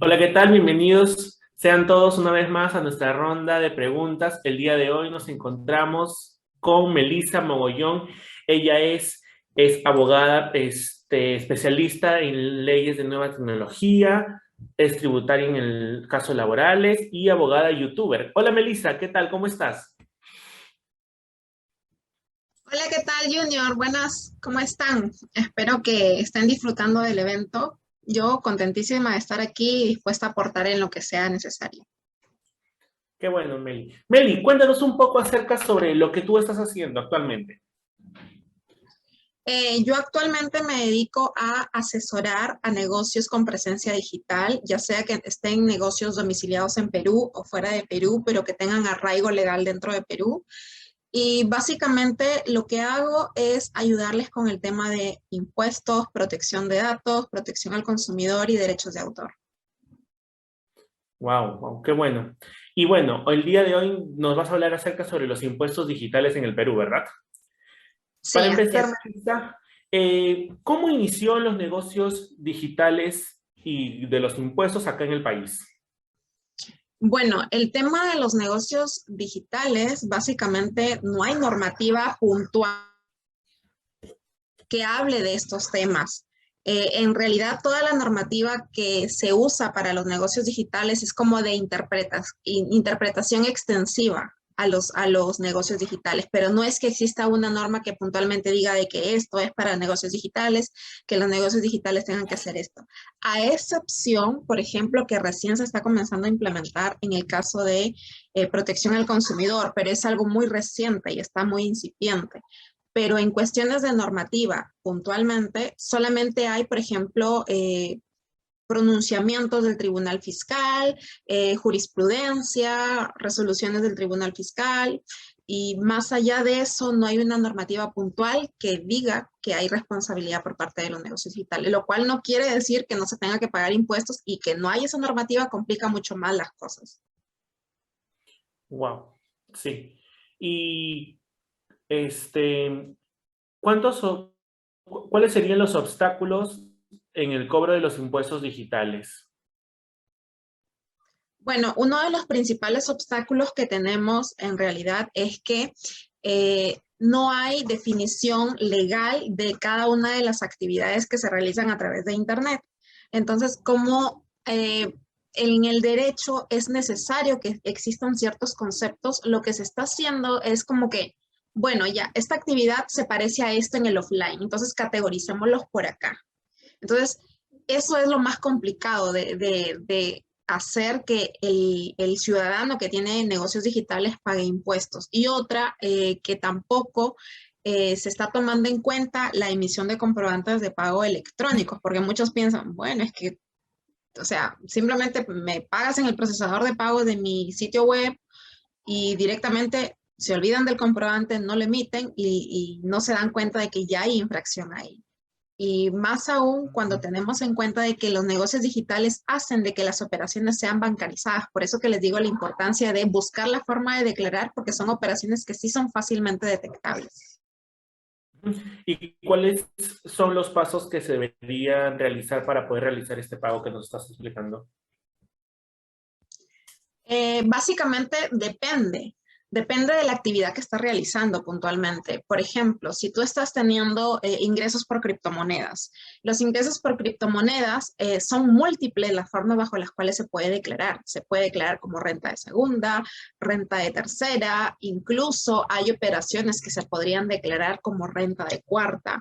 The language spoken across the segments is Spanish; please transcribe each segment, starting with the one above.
Hola, ¿qué tal? Bienvenidos sean todos una vez más a nuestra ronda de preguntas. El día de hoy nos encontramos con Melissa Mogollón. Ella es abogada, especialista en leyes de nueva tecnología, es tributaria en el caso laborales y abogada youtuber. Hola, Melissa, ¿qué tal? ¿Cómo estás? Hola, ¿qué tal, Junior? Buenas, ¿cómo están? Espero que estén disfrutando del evento. Yo contentísima de estar aquí y dispuesta a aportar en lo que sea necesario. Qué bueno, Meli. Meli, cuéntanos un poco acerca sobre lo que tú estás haciendo actualmente. Yo actualmente me dedico a asesorar a negocios con presencia digital, ya sea que estén negocios domiciliados en Perú o fuera de Perú, pero que tengan arraigo legal dentro de Perú. Y básicamente lo que hago es ayudarles con el tema de impuestos, protección de datos, protección al consumidor y derechos de autor. Wow, wow, qué bueno. Y bueno, el día de hoy nos vas a hablar acerca sobre los impuestos digitales en el Perú, ¿verdad? Para Sí, así empezar, es. Melissa, ¿cómo inició los negocios digitales y de los impuestos acá en el país? Bueno, el tema de los negocios digitales, básicamente no hay normativa puntual que hable de estos temas. En realidad, toda la normativa que se usa para los negocios digitales es como de interpretación extensiva a los negocios digitales, pero no es que exista una norma que puntualmente diga de que esto es para negocios digitales, que los negocios digitales tengan que hacer esto. A excepción, por ejemplo, que recién se está comenzando a implementar en el caso de protección al consumidor, pero es algo muy reciente y está muy incipiente, pero en cuestiones de normativa, puntualmente, solamente hay, por ejemplo, pronunciamientos del Tribunal Fiscal, jurisprudencia, resoluciones del Tribunal Fiscal, y más allá de eso, no hay una normativa puntual que diga que hay responsabilidad por parte de los negocios digitales, lo cual no quiere decir que no se tenga que pagar impuestos, y que no hay esa normativa complica mucho más las cosas. Wow, sí. Y este, ¿cuántos, cuáles serían los obstáculos en el cobro de los impuestos digitales? Bueno, uno de los principales obstáculos que tenemos en realidad es que no hay definición legal de cada una de las actividades que se realizan a través de Internet. Entonces, como en el derecho es necesario que existan ciertos conceptos, lo que se está haciendo es como que, bueno, ya, esta actividad se parece a esto en el offline, entonces categoricémoslos por acá. Entonces, eso es lo más complicado de hacer que el ciudadano que tiene negocios digitales pague impuestos. Y otra, que tampoco se está tomando en cuenta la emisión de comprobantes de pago electrónicos, porque muchos piensan, bueno, es que, o sea, simplemente me pagas en el procesador de pago de mi sitio web y directamente se olvidan del comprobante, no lo emiten y no se dan cuenta de que ya hay infracción ahí. Y más aún cuando tenemos en cuenta de que los negocios digitales hacen de que las operaciones sean bancarizadas. Por eso que les digo la importancia de buscar la forma de declarar, porque son operaciones que sí son fácilmente detectables. ¿Y cuáles son los pasos que se deberían realizar para poder realizar este pago que nos estás explicando? Básicamente depende de la actividad que estás realizando puntualmente. Por ejemplo, si tú estás teniendo ingresos por criptomonedas, los ingresos por criptomonedas son múltiples las formas bajo las cuales se puede declarar. Se puede declarar como renta de segunda, renta de tercera, incluso hay operaciones que se podrían declarar como renta de cuarta.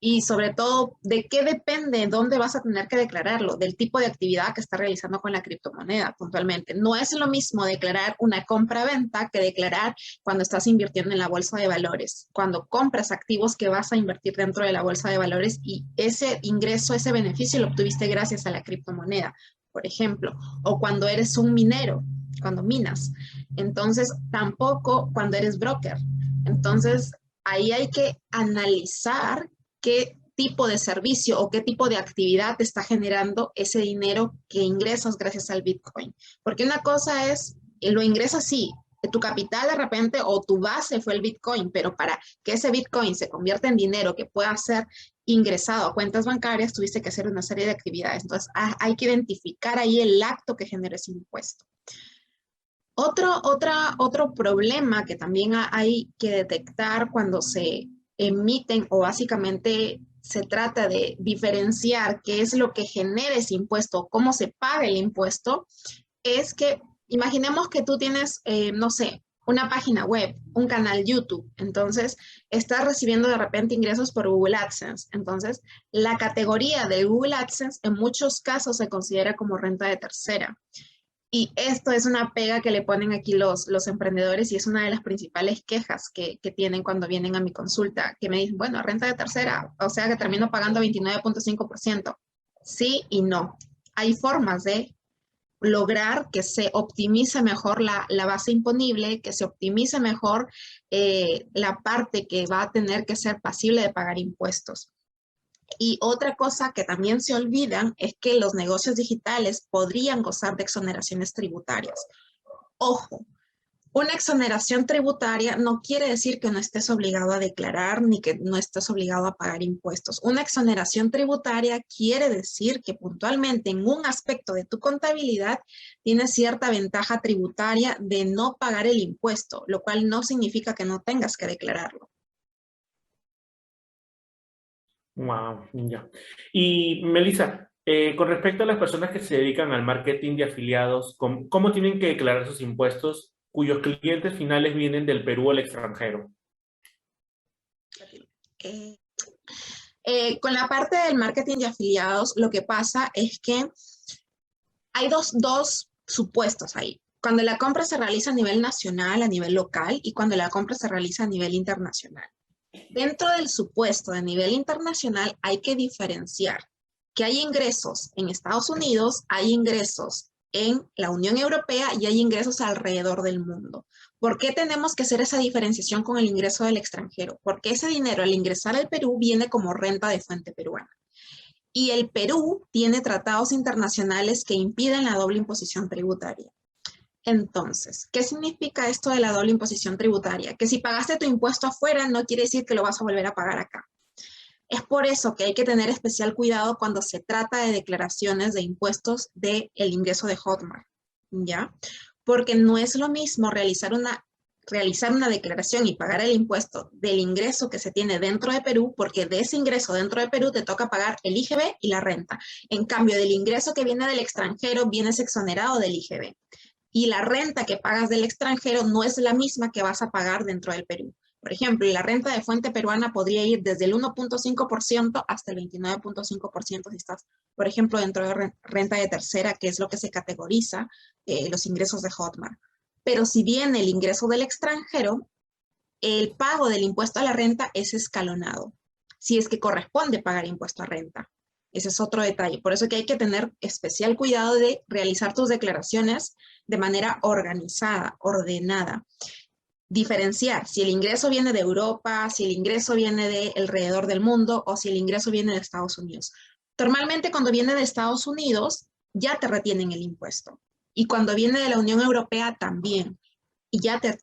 Y sobre todo, ¿de qué depende? ¿Dónde vas a tener que declararlo? Del tipo de actividad que estás realizando con la criptomoneda puntualmente. No es lo mismo declarar una compra-venta que declarar cuando estás invirtiendo en la bolsa de valores, cuando compras activos que vas a invertir dentro de la bolsa de valores y ese ingreso, ese beneficio lo obtuviste gracias a la criptomoneda, por ejemplo, o cuando eres un minero, cuando minas. Entonces, tampoco cuando eres broker. Entonces, ahí hay que analizar qué tipo de servicio o qué tipo de actividad te está generando ese dinero que ingresas gracias al Bitcoin. Porque una cosa es, lo ingresas sí, tu capital de repente o tu base fue el Bitcoin, pero para que ese Bitcoin se convierta en dinero que pueda ser ingresado a cuentas bancarias, tuviste que hacer una serie de actividades. Entonces, hay que identificar ahí el acto que genera ese impuesto. Otro problema que también hay que detectar cuando se emiten o básicamente se trata de diferenciar qué es lo que genera ese impuesto, cómo se paga el impuesto, es que imaginemos que tú tienes, no sé, una página web, un canal YouTube, entonces estás recibiendo de repente ingresos por Google AdSense. Entonces, la categoría de Google AdSense en muchos casos se considera como renta de tercera. Y esto es una pega que le ponen aquí los emprendedores y es una de las principales quejas que tienen cuando vienen a mi consulta, que me dicen, bueno, renta de tercera, o sea que termino pagando 29.5%. Sí y no. Hay formas de lograr que se optimice mejor la base imponible, que se optimice mejor la parte que va a tener que ser pasible de pagar impuestos. Y otra cosa que también se olvidan es que los negocios digitales podrían gozar de exoneraciones tributarias. Ojo, una exoneración tributaria no quiere decir que no estés obligado a declarar ni que no estés obligado a pagar impuestos. Una exoneración tributaria quiere decir que puntualmente en un aspecto de tu contabilidad tienes cierta ventaja tributaria de no pagar el impuesto, lo cual no significa que no tengas que declararlo. Wow, ya. Y Melissa, con respecto a las personas que se dedican al marketing de afiliados, ¿cómo tienen que declarar sus impuestos cuyos clientes finales vienen del Perú o el extranjero? Eh, con la parte del marketing de afiliados, lo que pasa es que hay dos supuestos ahí. Cuando la compra se realiza a nivel nacional, a nivel local, y cuando la compra se realiza a nivel internacional. Dentro del supuesto de nivel internacional hay que diferenciar que hay ingresos en Estados Unidos, hay ingresos en la Unión Europea y hay ingresos alrededor del mundo. ¿Por qué tenemos que hacer esa diferenciación con el ingreso del extranjero? Porque ese dinero al ingresar al Perú viene como renta de fuente peruana. Y el Perú tiene tratados internacionales que impiden la doble imposición tributaria. Entonces, ¿qué significa esto de la doble imposición tributaria? Que si pagaste tu impuesto afuera no quiere decir que lo vas a volver a pagar acá. Es por eso que hay que tener especial cuidado cuando se trata de declaraciones de impuestos del ingreso de Hotmart, ¿ya? Porque no es lo mismo realizar una declaración y pagar el impuesto del ingreso que se tiene dentro de Perú, porque de ese ingreso dentro de Perú te toca pagar el IGB y la renta. En cambio, del ingreso que viene del extranjero, vienes exonerado del IGB. Y la renta que pagas del extranjero no es la misma que vas a pagar dentro del Perú. Por ejemplo, la renta de fuente peruana podría ir desde el 1.5% hasta el 29.5% si estás, por ejemplo, dentro de renta de tercera, que es lo que se categoriza los ingresos de Hotmart. Pero si viene el ingreso del extranjero, el pago del impuesto a la renta es escalonado, si es que corresponde pagar impuesto a renta. Ese es otro detalle. Por eso que hay que tener especial cuidado de realizar tus declaraciones de manera organizada, ordenada. Diferenciar si el ingreso viene de Europa, si el ingreso viene de alrededor del mundo o si el ingreso viene de Estados Unidos. Normalmente cuando viene de Estados Unidos ya te retienen el impuesto. Y cuando viene de la Unión Europea también. Y ya te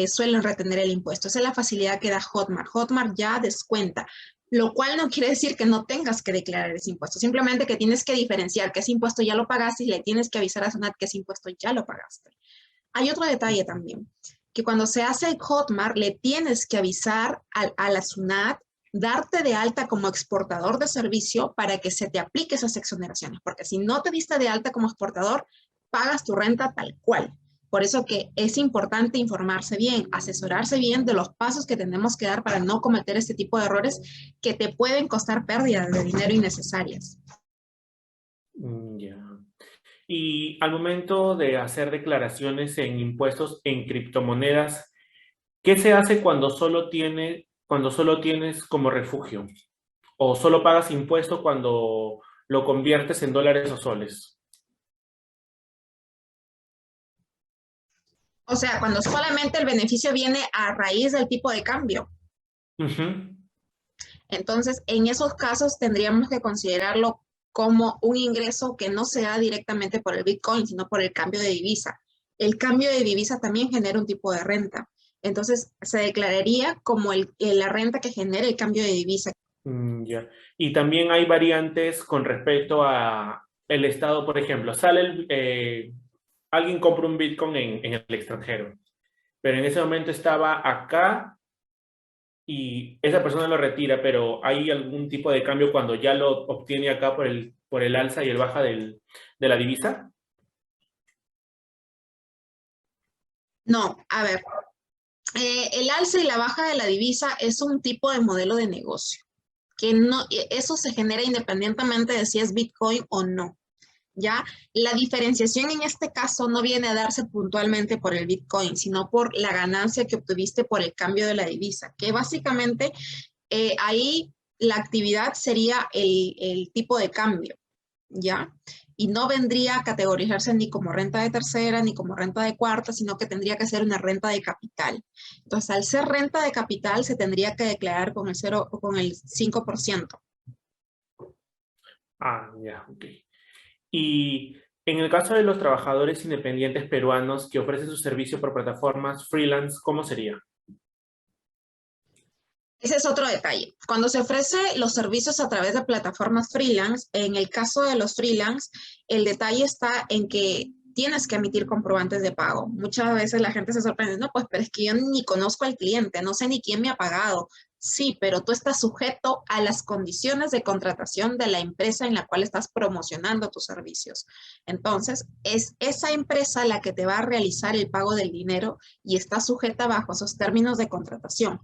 suelen retener el impuesto. Esa es la facilidad que da Hotmart. Hotmart ya descuenta, lo cual no quiere decir que no tengas que declarar ese impuesto, simplemente que tienes que diferenciar que ese impuesto ya lo pagaste y le tienes que avisar a SUNAT que ese impuesto ya lo pagaste. Hay otro detalle también, que cuando se hace el Hotmart le tienes que avisar a la SUNAT, darte de alta como exportador de servicio para que se te aplique esas exoneraciones, porque si no te diste de alta como exportador, pagas tu renta tal cual. Por eso que es importante informarse bien, asesorarse bien de los pasos que tenemos que dar para no cometer este tipo de errores que te pueden costar pérdidas de dinero innecesarias. Ya. Y al momento de hacer declaraciones en impuestos en criptomonedas, ¿qué se hace cuando solo tienes como refugio? ¿O solo pagas impuesto cuando lo conviertes en dólares o soles? O sea, cuando solamente el beneficio viene a raíz del tipo de cambio. Ujú. Entonces, en esos casos tendríamos que considerarlo como un ingreso que no se da directamente por el Bitcoin, sino por el cambio de divisa. el cambio de divisa también genera un tipo de renta. Entonces, se declararía como la renta que genera el cambio de divisa. Ya. Y también hay variantes con respecto a el estado, por ejemplo, alguien compra un Bitcoin en el extranjero, pero en ese momento estaba acá y esa persona lo retira, pero hay algún tipo de cambio cuando ya lo obtiene acá por el alza y el baja de la divisa. No, a ver, el alza y la baja de la divisa es un tipo de modelo de negocio, que no, eso se genera independientemente de si es Bitcoin o no. ¿Ya? La diferenciación en este caso no viene a darse puntualmente por el Bitcoin, sino por la ganancia que obtuviste por el cambio de la divisa, que básicamente ahí la actividad sería el tipo de cambio, ¿ya? Y no vendría a categorizarse ni como renta de tercera ni como renta de cuarta, sino que tendría que ser una renta de capital. Entonces, al ser renta de capital, se tendría que declarar con el 0 o con el 5%. Ah, ya, ok. Y en el caso de los trabajadores independientes peruanos que ofrecen su servicio por plataformas freelance, ¿cómo sería? Ese es otro detalle. Cuando se ofrece los servicios a través de plataformas freelance, en el caso de los freelance, el detalle está en que tienes que emitir comprobantes de pago. Muchas veces la gente se sorprende, no, pues, pero es que yo ni conozco al cliente, no sé ni quién me ha pagado. Sí, pero tú estás sujeto a las condiciones de contratación de la empresa en la cual estás promocionando tus servicios. Entonces, es esa empresa la que te va a realizar el pago del dinero y está sujeta bajo esos términos de contratación.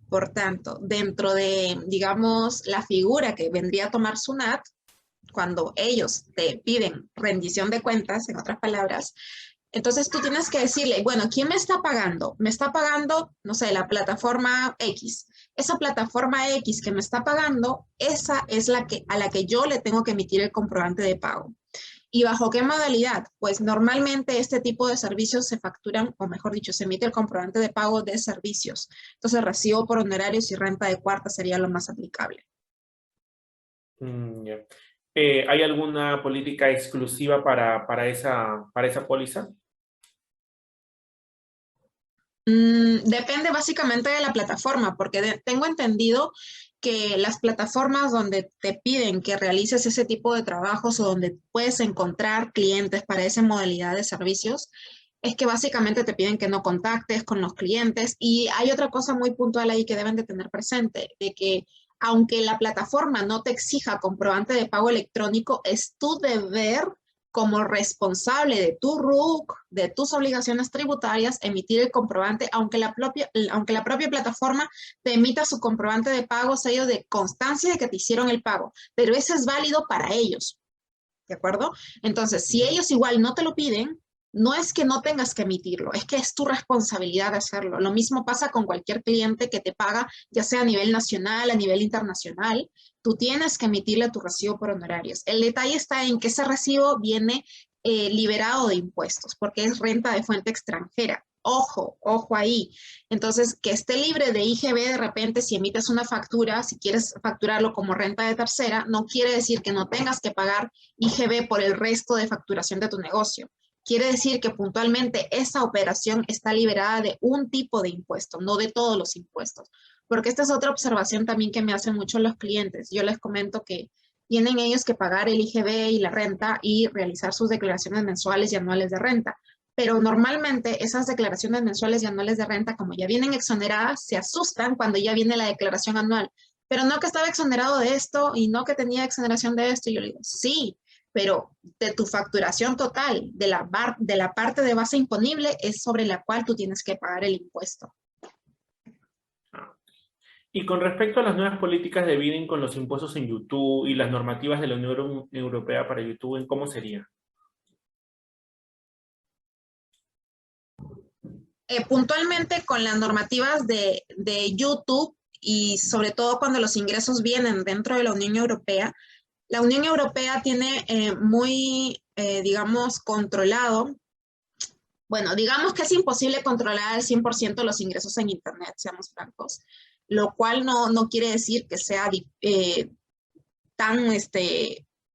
Por tanto, dentro de, digamos, la figura que vendría a tomar SUNAT, cuando ellos te piden rendición de cuentas, en otras palabras, entonces tú tienes que decirle, bueno, ¿quién me está pagando? Me está pagando, no sé, la plataforma X. Esa plataforma X que me está pagando, esa es a la que yo le tengo que emitir el comprobante de pago. ¿Y bajo qué modalidad? Pues normalmente este tipo de servicios se facturan, o mejor dicho, se emite el comprobante de pago de servicios. Entonces, recibo por honorarios y renta de cuarta sería lo más aplicable. Ya. ¿Hay alguna política exclusiva para esa póliza? Depende básicamente de la plataforma, porque tengo entendido que las plataformas donde te piden que realices ese tipo de trabajos o donde puedes encontrar clientes para esa modalidad de servicios, es que básicamente te piden que no contactes con los clientes. Y hay otra cosa muy puntual ahí que deben de tener presente, de que aunque la plataforma no te exija comprobante de pago electrónico, es tu deber como responsable de tu RUC, de tus obligaciones tributarias, emitir el comprobante, aunque aunque la propia plataforma te emita su comprobante de pago, sello de constancia de que te hicieron el pago, pero ese es válido para ellos, ¿de acuerdo? Entonces, si ellos igual no te lo piden, no es que no tengas que emitirlo, es que es tu responsabilidad hacerlo. Lo mismo pasa con cualquier cliente que te paga, ya sea a nivel nacional, a nivel internacional, tú tienes que emitirle tu recibo por honorarios. El detalle está en que ese recibo viene liberado de impuestos, porque es renta de fuente extranjera. Ojo, ojo ahí. Entonces, que esté libre de IGB de repente, si emites una factura, si quieres facturarlo como renta de tercera, no quiere decir que no tengas que pagar IGB por el resto de facturación de tu negocio. Quiere decir que puntualmente esa operación está liberada de un tipo de impuesto, no de todos los impuestos. Porque esta es otra observación también que me hacen mucho los clientes. Yo les comento que tienen ellos que pagar el IGB y la renta y realizar sus declaraciones mensuales y anuales de renta. Pero normalmente esas declaraciones mensuales y anuales de renta, como ya vienen exoneradas, se asustan cuando ya viene la declaración anual. Pero no que estaba exonerado de esto y no que tenía exoneración de esto. Y yo le digo, sí, pero de tu facturación total, de la parte de base imponible, es sobre la cual tú tienes que pagar el impuesto. Y con respecto a las nuevas políticas de bidding con los impuestos en YouTube y las normativas de la Unión Europea para YouTube, ¿en cómo sería? Puntualmente con las normativas de YouTube y sobre todo cuando los ingresos vienen dentro de la Unión Europea tiene digamos, controlado. Bueno, digamos que es imposible controlar al 100% los ingresos en Internet, seamos francos, lo cual no quiere decir que sea tan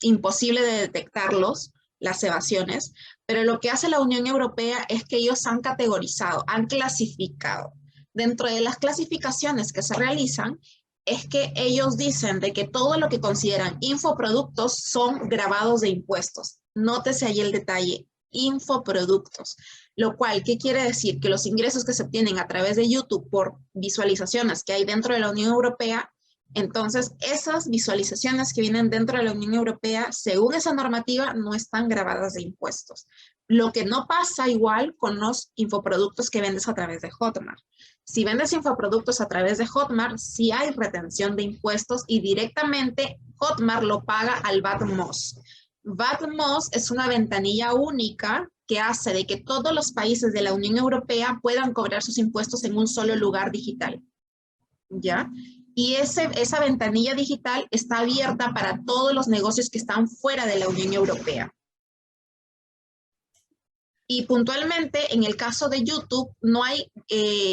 imposible de detectarlos, las evasiones, Pero lo que hace la Unión Europea es que ellos han categorizado, han clasificado. Dentro de las clasificaciones que se realizan, es que ellos dicen de que todo lo que consideran infoproductos son grabados de impuestos. Nótese ahí el detalle, infoproductos. Lo cual, ¿qué quiere decir? Que los ingresos que se obtienen a través de YouTube por visualizaciones que hay dentro de la Unión Europea, entonces esas visualizaciones que vienen dentro de la Unión Europea, según esa normativa, no están grabadas de impuestos. Lo que no pasa igual con los infoproductos que vendes a través de Hotmart. Si vendes infoproductos a través de Hotmart, sí hay retención de impuestos y directamente Hotmart lo paga al VAT-MOS. VAT-MOS es una ventanilla única que hace de que todos los países de la Unión Europea puedan cobrar sus impuestos en un solo lugar digital, ¿ya? Y esa ventanilla digital está abierta para todos los negocios que están fuera de la Unión Europea. Y puntualmente, en el caso de YouTube, no hay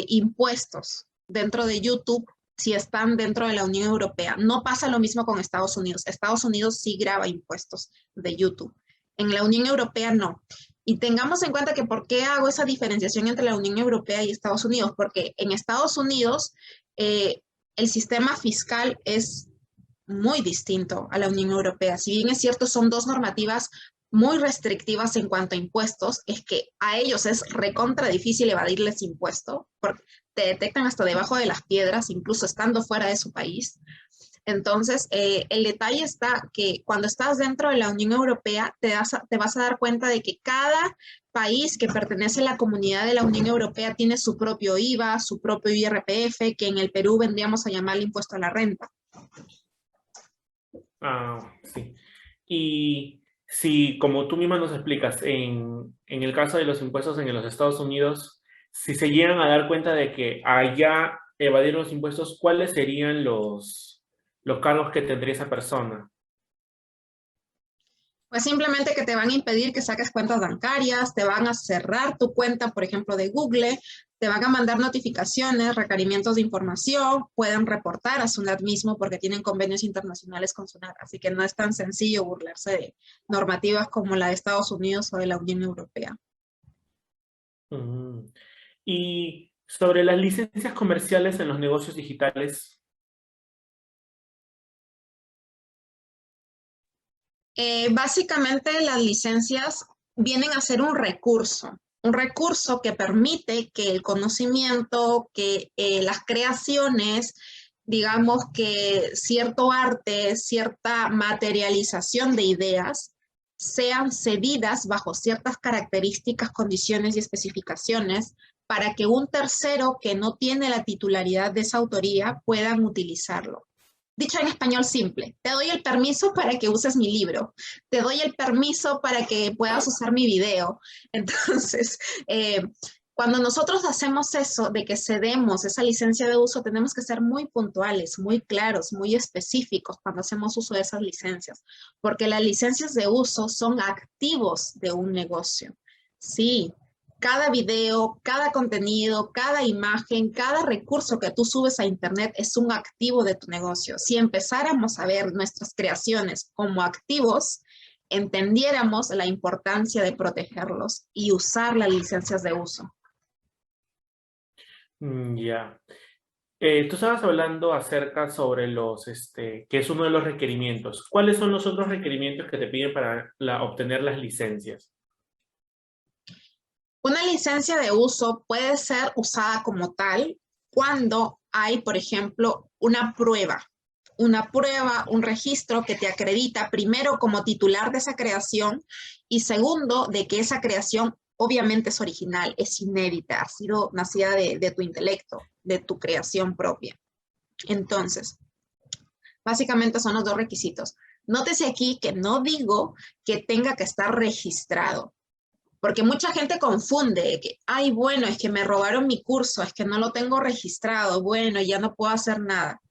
impuestos dentro de YouTube si están dentro de la Unión Europea. No pasa lo mismo con Estados Unidos. Estados Unidos sí graba impuestos de YouTube. En la Unión Europea no. Y tengamos en cuenta que ¿por qué hago esa diferenciación entre la Unión Europea y Estados Unidos? Porque en Estados Unidos el sistema fiscal es muy distinto a la Unión Europea. Si bien es cierto, son dos normativas muy restrictivas en cuanto a impuestos, es que a ellos es recontra difícil evadirles impuesto, porque te detectan hasta debajo de las piedras, incluso estando fuera de su país. Entonces, el detalle está que cuando estás dentro de la Unión Europea, te vas a dar cuenta de que cada país que pertenece a la comunidad de la Unión Europea tiene su propio IVA, su propio IRPF, que en el Perú vendríamos a llamar el impuesto a la renta. Ah, sí. Y si, como tú misma nos explicas, en el caso de los impuestos en los Estados Unidos, si se llegan a dar cuenta de que allá evadir los impuestos, ¿cuáles serían los cargos que tendría esa persona? Pues simplemente que te van a impedir que saques cuentas bancarias, te van a cerrar tu cuenta, por ejemplo, de Google, te van a mandar notificaciones, requerimientos de información, pueden reportar a SUNAT mismo porque tienen convenios internacionales con SUNAT, así que no es tan sencillo burlarse de normativas como la de Estados Unidos o de la Unión Europea. Mm. Y sobre las licencias comerciales en los negocios digitales. Básicamente las licencias vienen a ser un recurso que permite que el conocimiento, que las creaciones, digamos que cierto arte, cierta materialización de ideas, sean cedidas bajo ciertas características, condiciones y especificaciones para que un tercero que no tiene la titularidad de esa autoría puedan utilizarlo. Dicho en español simple, te doy el permiso para que uses mi libro, te doy el permiso para que puedas usar mi video. Entonces, cuando nosotros hacemos eso de que cedemos esa licencia de uso, tenemos que ser muy puntuales, muy claros, muy específicos cuando hacemos uso de esas licencias, porque las licencias de uso son activos de un negocio. Sí, cada video, cada contenido, cada imagen, cada recurso que tú subes a internet es un activo de tu negocio. Si empezáramos a ver nuestras creaciones como activos, entendiéramos la importancia de protegerlos y usar las licencias de uso. Ya. Tú estabas hablando acerca sobre que es uno de los requerimientos. ¿Cuáles son los otros requerimientos que te piden para obtener las licencias? Una licencia de uso puede ser usada como tal cuando hay, por ejemplo, una prueba, un registro que te acredita primero como titular de esa creación y segundo, de que esa creación obviamente es original, es inédita, ha sido nacida de tu intelecto, de tu creación propia. Entonces, básicamente son los dos requisitos. Nótese aquí que no digo que tenga que estar registrado, porque mucha gente confunde que, ay, bueno, es que me robaron mi curso, es que no lo tengo registrado, bueno, ya no puedo hacer nada.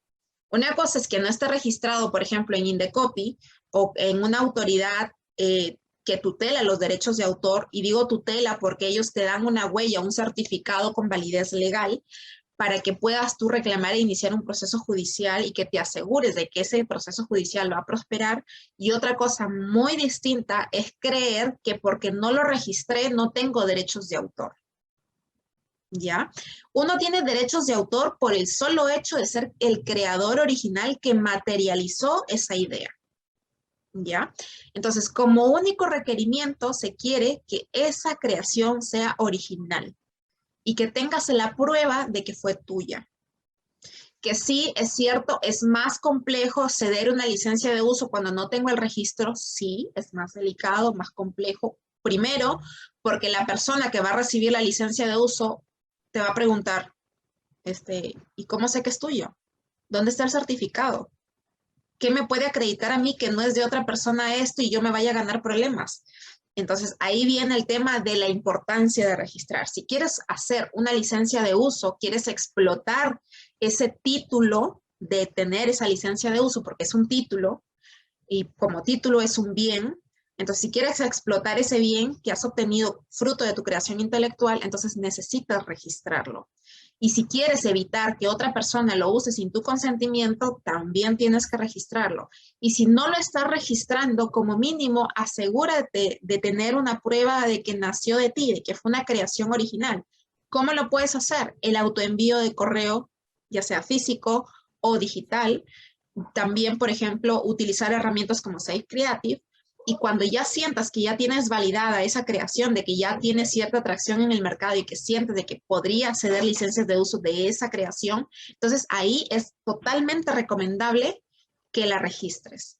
Una cosa es que no esté registrado, por ejemplo, en Indecopy o en una autoridad que tutela los derechos de autor, y digo tutela porque ellos te dan una huella, un certificado con validez legal, para que puedas tú reclamar e iniciar un proceso judicial y que te asegures de que ese proceso judicial va a prosperar. Y otra cosa muy distinta es creer que porque no lo registré no tengo derechos de autor. ¿Ya? Uno tiene derechos de autor por el solo hecho de ser el creador original que materializó esa idea. ¿Ya? Entonces, como único requerimiento se quiere que esa creación sea original y que tengas la prueba de que fue tuya. Que sí, es cierto, es más complejo ceder una licencia de uso cuando no tengo el registro, sí, es más delicado, más complejo. Primero, porque la persona que va a recibir la licencia de uso te va a preguntar, ¿y cómo sé que es tuyo? ¿Dónde está el certificado? ¿Qué me puede acreditar a mí que no es de otra persona esto y yo me vaya a ganar problemas? Entonces, ahí viene el tema de la importancia de registrar. Si quieres hacer una licencia de uso, quieres explotar ese título de tener esa licencia de uso, porque es un título, y como título es un bien, entonces si quieres explotar ese bien que has obtenido fruto de tu creación intelectual, entonces necesitas registrarlo. Y si quieres evitar que otra persona lo use sin tu consentimiento, también tienes que registrarlo. Y si no lo estás registrando, como mínimo, asegúrate de tener una prueba de que nació de ti, de que fue una creación original. ¿Cómo lo puedes hacer? El autoenvío de correo, ya sea físico o digital. También, por ejemplo, utilizar herramientas como Safe Creative. Y cuando ya sientas que ya tienes validada esa creación, de que ya tienes cierta atracción en el mercado y que sientes de que podría ceder licencias de uso de esa creación, entonces ahí es totalmente recomendable que la registres.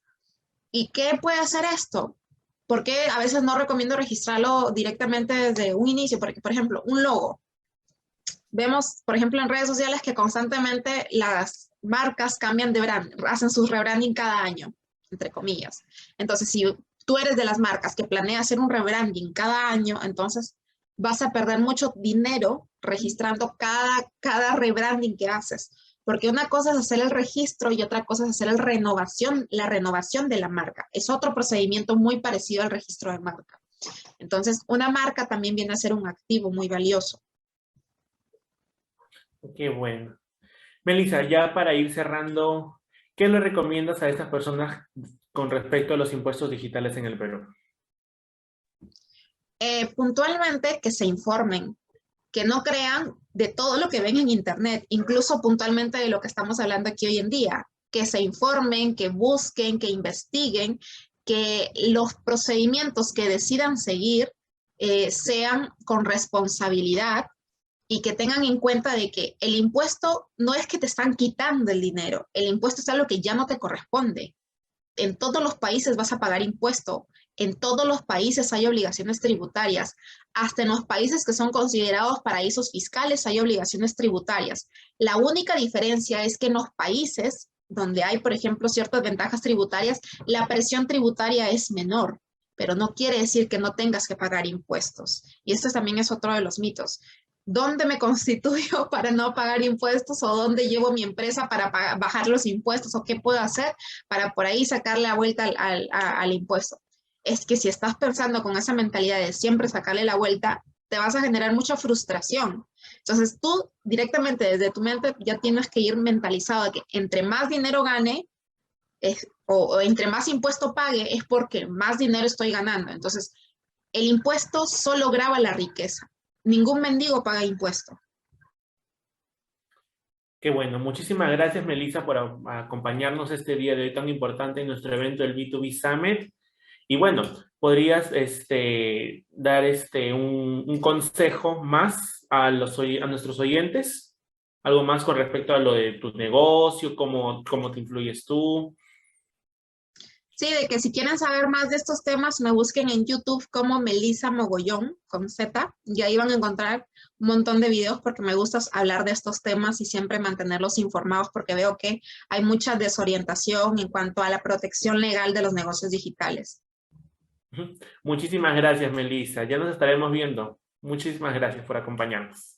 ¿Y qué puede hacer esto? Porque a veces no recomiendo registrarlo directamente desde un inicio, porque, por ejemplo, un logo. Vemos, por ejemplo, en redes sociales que constantemente las marcas cambian de brand, hacen sus rebranding cada año, entre comillas. Entonces, si tú eres de las marcas que planea hacer un rebranding cada año, entonces vas a perder mucho dinero registrando cada rebranding que haces. Porque una cosa es hacer el registro y otra cosa es hacer la renovación de la marca. Es otro procedimiento muy parecido al registro de marca. Entonces, una marca también viene a ser un activo muy valioso. Qué bueno. Melissa, ya para ir cerrando, ¿qué le recomiendas a estas personas con respecto a los impuestos digitales en el Perú? Puntualmente que se informen, que no crean de todo lo que ven en Internet, incluso puntualmente de lo que estamos hablando aquí hoy en día, que se informen, que busquen, que investiguen, que los procedimientos que decidan seguir sean con responsabilidad y que tengan en cuenta de que el impuesto no es que te están quitando el dinero, el impuesto es algo que ya no te corresponde. En todos los países vas a pagar impuesto, en todos los países hay obligaciones tributarias, hasta en los países que son considerados paraísos fiscales hay obligaciones tributarias. La única diferencia es que en los países donde hay, por ejemplo, ciertas ventajas tributarias, la presión tributaria es menor, pero no quiere decir que no tengas que pagar impuestos. Y esto también es otro de los mitos. ¿Dónde me constituyo para no pagar impuestos o dónde llevo mi empresa para bajar los impuestos o qué puedo hacer para por ahí sacarle la vuelta al impuesto? Es que si estás pensando con esa mentalidad de siempre sacarle la vuelta, te vas a generar mucha frustración. Entonces tú directamente desde tu mente ya tienes que ir mentalizado de que entre más dinero gane o entre más impuesto pague es porque más dinero estoy ganando. Entonces el impuesto solo grava la riqueza. Ningún mendigo paga impuesto. Qué bueno. Muchísimas gracias, Melissa, por acompañarnos este día de hoy tan importante en nuestro evento, el B2B Summit. Y bueno, ¿podrías dar un consejo más a nuestros oyentes? ¿Algo más con respecto a lo de tu negocio? ¿Cómo te influyes tú? Sí, de que si quieren saber más de estos temas, me busquen en YouTube como Melissa Mogollón, con Z, y ahí van a encontrar un montón de videos porque me gusta hablar de estos temas y siempre mantenerlos informados porque veo que hay mucha desorientación en cuanto a la protección legal de los negocios digitales. Muchísimas gracias, Melissa. Ya nos estaremos viendo. Muchísimas gracias por acompañarnos.